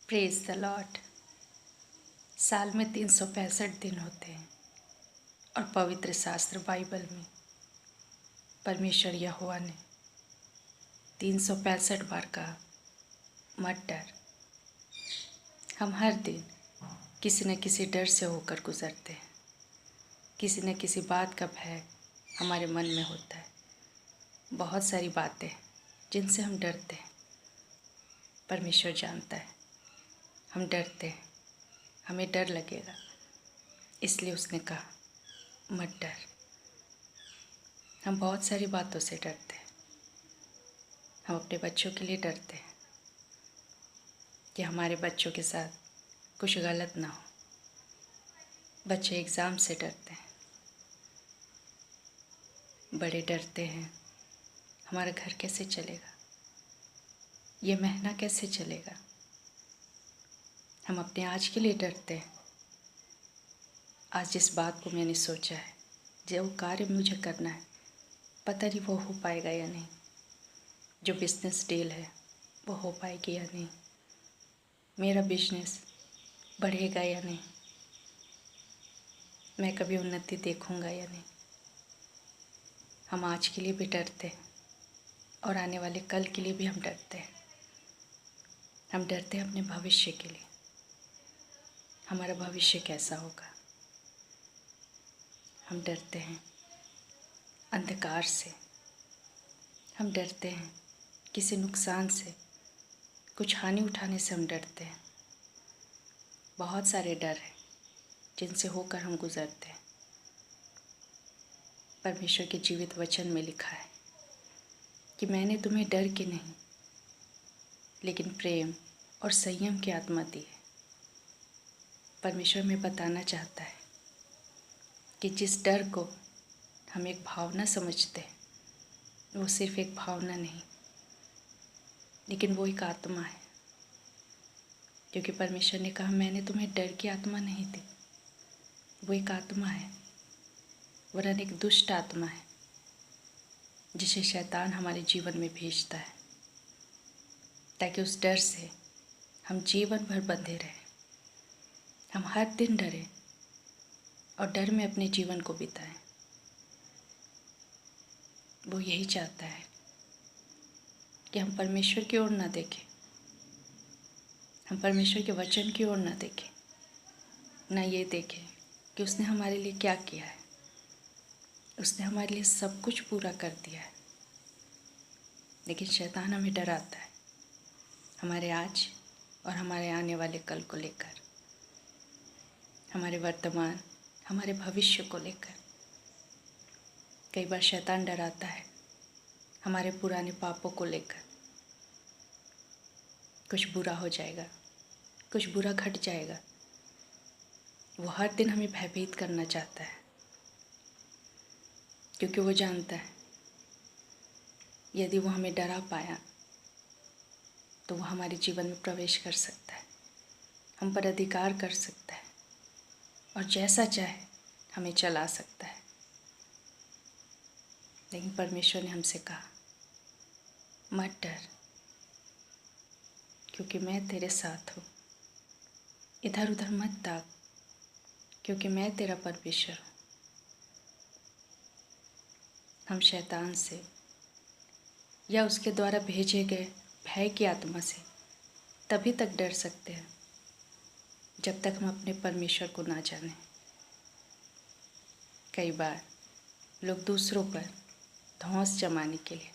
Praise the Lord. साल में 365 दिन होते हैं और पवित्र शास्त्र बाइबल में परमेश्वर यहोवा ने 365 बार कहा मत डर। हम हर दिन किसी न किसी डर से होकर गुजरते हैं। किसी न किसी बात का भय हमारे मन में होता है। बहुत सारी बातें जिनसे हम डरते हैं। परमेश्वर जानता है हम डरते हैं, हमें डर लगेगा, इसलिए उसने कहा मत डर। हम बहुत सारी बातों से डरते हैं। हम अपने बच्चों के लिए डरते हैं कि हमारे बच्चों के साथ कुछ गलत ना हो। बच्चे एग्ज़ाम से डरते हैं। बड़े डरते हैं हमारा घर कैसे चलेगा, ये महीना कैसे चलेगा। हम अपने आज के लिए डरते हैं। आज जिस बात को मैंने सोचा है, जो कार्य मुझे करना है, पता नहीं वो हो पाएगा या नहीं। जो बिजनेस डील है वो हो पाएगी या नहीं। मेरा बिजनेस बढ़ेगा या नहीं। मैं कभी उन्नति देखूंगा या नहीं। हम आज के लिए भी डरते हैं और आने वाले कल के लिए भी हम डरते हैं। हम डरते हैं अपने भविष्य के लिए। हमारा भविष्य कैसा होगा। हम डरते हैं अंधकार से। हम डरते हैं किसी नुकसान से, कुछ हानि उठाने से हम डरते हैं। बहुत सारे डर हैं जिनसे होकर हम गुजरते हैं। परमेश्वर के जीवित वचन में लिखा है कि मैंने तुम्हें डर के नहीं लेकिन प्रेम और संयम की आत्मा दी है। परमेश्वर में बताना चाहता है कि जिस डर को हम एक भावना समझते हैं, वो सिर्फ एक भावना नहीं लेकिन वो एक आत्मा है। क्योंकि परमेश्वर ने कहा मैंने तुम्हें डर की आत्मा नहीं दी। वो एक आत्मा है, वरन एक दुष्ट आत्मा है जिसे शैतान हमारे जीवन में भेजता है ताकि उस डर से हम जीवन भर बंधे रहें। हम हर दिन डरें और डर में अपने जीवन को बिताएं। वो यही चाहता है कि हम परमेश्वर की ओर ना देखें, हम परमेश्वर के वचन की ओर ना देखें, ना ये देखें कि उसने हमारे लिए क्या किया है। उसने हमारे लिए सब कुछ पूरा कर दिया है। लेकिन शैतान हमें डराता है हमारे आज और हमारे आने वाले कल को लेकर, हमारे वर्तमान, हमारे भविष्य को लेकर। कई बार शैतान डराता है हमारे पुराने पापों को लेकर। कुछ बुरा हो जाएगा, कुछ बुरा घट जाएगा। वो हर दिन हमें भयभीत करना चाहता है क्योंकि वो जानता है यदि वो हमें डरा पाया तो वो हमारे जीवन में प्रवेश कर सकता है, हम पर अधिकार कर सकता है और जैसा चाहे हमें चला सकता है। लेकिन परमेश्वर ने हमसे कहा मत डर, क्योंकि मैं तेरे साथ हूँ। इधर उधर मत ताक, क्योंकि मैं तेरा परमेश्वर हूँ। हम शैतान से या उसके द्वारा भेजे गए भय की आत्मा से तभी तक डर सकते हैं जब तक हम अपने परमेश्वर को ना जानें। कई बार लोग दूसरों पर धौंस जमाने के लिए,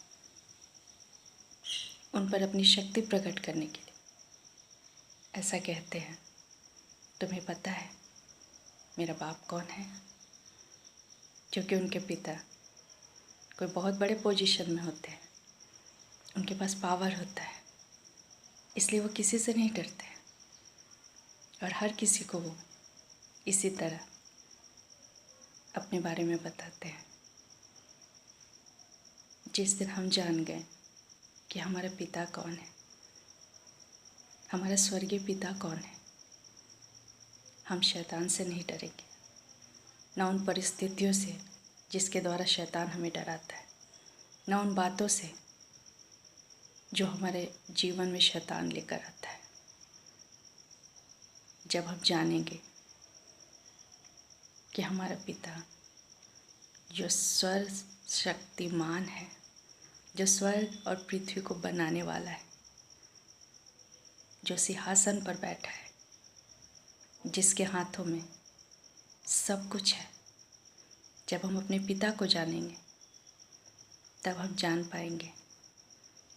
उन पर अपनी शक्ति प्रकट करने के लिए ऐसा कहते हैं, तुम्हें पता है मेरा बाप कौन है। क्योंकि उनके पिता कोई बहुत बड़े पोजीशन में होते हैं, उनके पास पावर होता है, इसलिए वो किसी से नहीं डरते और हर किसी को वो इसी तरह अपने बारे में बताते हैं। जिस दिन हम जान गए कि हमारा पिता कौन है, हमारा स्वर्गीय पिता कौन है, हम शैतान से नहीं डरेंगे, ना उन परिस्थितियों से जिसके द्वारा शैतान हमें डराता है, ना उन बातों से जो हमारे जीवन में शैतान लेकर आता है। जब हम जानेंगे कि हमारा पिता जो सर्वशक्तिमान है, जो स्वर्ग और पृथ्वी को बनाने वाला है, जो सिंहासन पर बैठा है, जिसके हाथों में सब कुछ है, जब हम अपने पिता को जानेंगे तब हम जान पाएंगे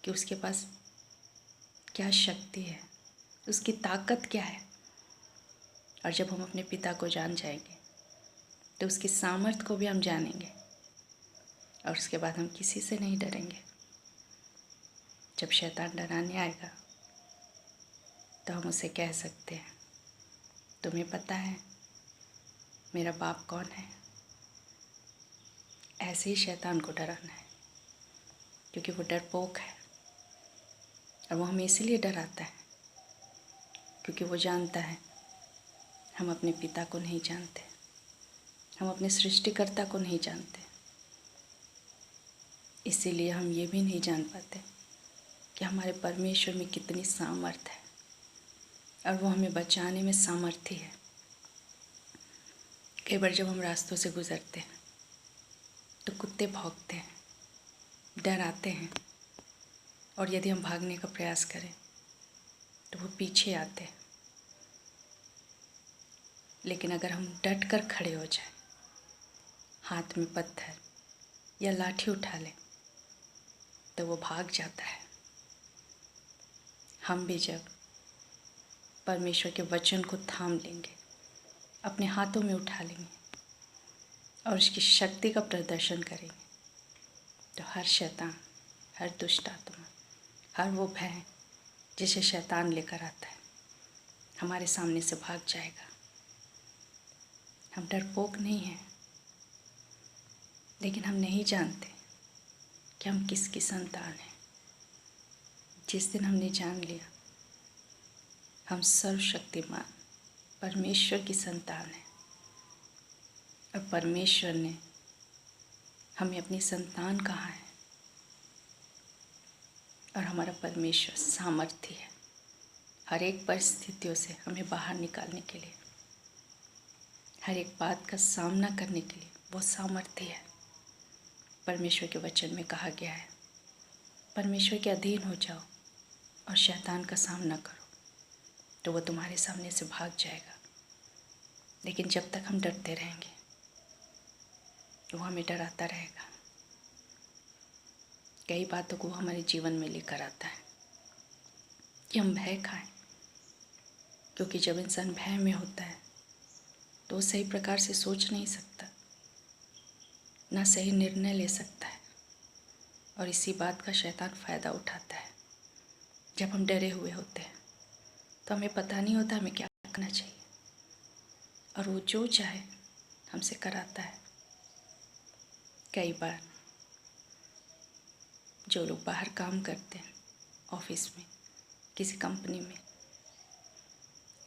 कि उसके पास क्या शक्ति है, उसकी ताकत क्या है। और जब हम अपने पिता को जान जाएंगे तो उसकी सामर्थ्य को भी हम जानेंगे और उसके बाद हम किसी से नहीं डरेंगे। जब शैतान डराने आएगा तो हम उसे कह सकते हैं, तुम्हें पता है मेरा बाप कौन है। ऐसे ही शैतान को डराना है, क्योंकि वो डरपोक है और वो हमें इसलिए डराता है क्योंकि वो जानता है हम अपने पिता को नहीं जानते, हम अपने सृष्टिकर्ता को नहीं जानते। इसीलिए हम ये भी नहीं जान पाते कि हमारे परमेश्वर में कितनी सामर्थ है और वो हमें बचाने में सामर्थ्य है। कई बार जब हम रास्तों से गुजरते हैं तो कुत्ते भौंकते हैं, डर आते हैं, और यदि हम भागने का प्रयास करें तो वो पीछे आते हैं। लेकिन अगर हम डट कर खड़े हो जाएं, हाथ में पत्थर या लाठी उठा लें तो वो भाग जाता है। हम भी जब परमेश्वर के वचन को थाम लेंगे, अपने हाथों में उठा लेंगे और उसकी शक्ति का प्रदर्शन करेंगे तो हर शैतान, हर दुष्ट आत्मा, हर वो भय जिसे शैतान लेकर आता है हमारे सामने से भाग जाएगा। हम डरपोक नहीं हैं, लेकिन हम नहीं जानते कि हम किसकी संतान हैं। जिस दिन हमने जान लिया हम सर्वशक्तिमान परमेश्वर की संतान हैं और परमेश्वर ने हमें अपनी संतान कहा है और हमारा परमेश्वर सामर्थ्य है हर एक परिस्थितियों से हमें बाहर निकालने के लिए, हर एक बात का सामना करने के लिए वो सामर्थ्य है। परमेश्वर के वचन में कहा गया है, परमेश्वर के अधीन हो जाओ और शैतान का सामना करो तो वो तुम्हारे सामने से भाग जाएगा। लेकिन जब तक हम डरते रहेंगे वो हमें डराता रहेगा। कई बातों को वो हमारे जीवन में लेकर आता है कि हम भय खाएं, क्योंकि जब इंसान भय में होता है तो वो सही प्रकार से सोच नहीं सकता, ना सही निर्णय ले सकता है, और इसी बात का शैतान फ़ायदा उठाता है। जब हम डरे हुए होते हैं तो हमें पता नहीं होता हमें क्या करना चाहिए, और वो जो चाहे हमसे कराता है। कई बार जो लोग बाहर काम करते हैं, ऑफिस में, किसी कंपनी में,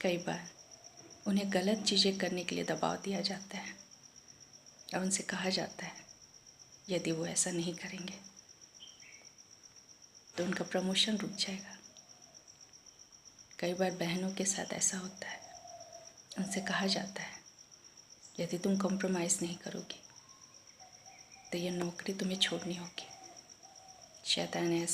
कई बार उन्हें गलत चीज़ें करने के लिए दबाव दिया जाता है और उनसे कहा जाता है यदि वो ऐसा नहीं करेंगे तो उनका प्रमोशन रुक जाएगा। कई बार बहनों के साथ ऐसा होता है, उनसे कहा जाता है यदि तुम कॉम्प्रोमाइज़ नहीं करोगी तो ये नौकरी तुम्हें छोड़नी होगी। शैतान ऐसे